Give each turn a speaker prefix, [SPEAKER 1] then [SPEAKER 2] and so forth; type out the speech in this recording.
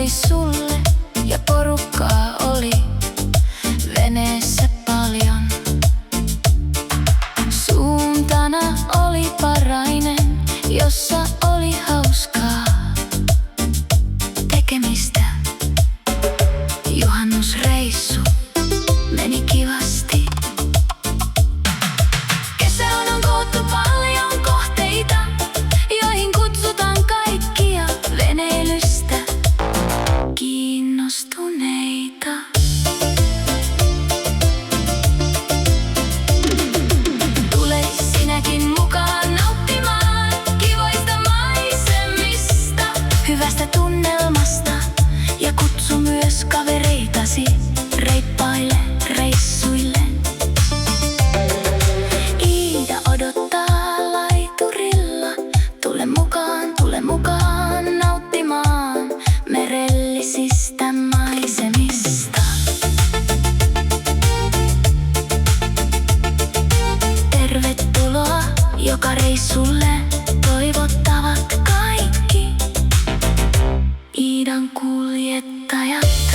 [SPEAKER 1] reissulle ja porukkaa oli veneessä paljon. Suuntana oli Parainen, jossa oli hauskaa tekemistä. Juhannusreissu meni kivasti. Kesällä on koottu paljon kohteita, joihin kutsutaan kaikkia veneilystä kiinnostuneita. Tule sinäkin mukaan nauttimaan kivoista maisemista, hyvästä tunnelmasta, ja kutsu myös kavereitasi reippaille reissuille. Iida odottaa laiturilla, tule mukaan nauttimaan merellisistä maisemista. Tervetuloa joka reissulle, toivottavat kaikki Iidan kuljettajat.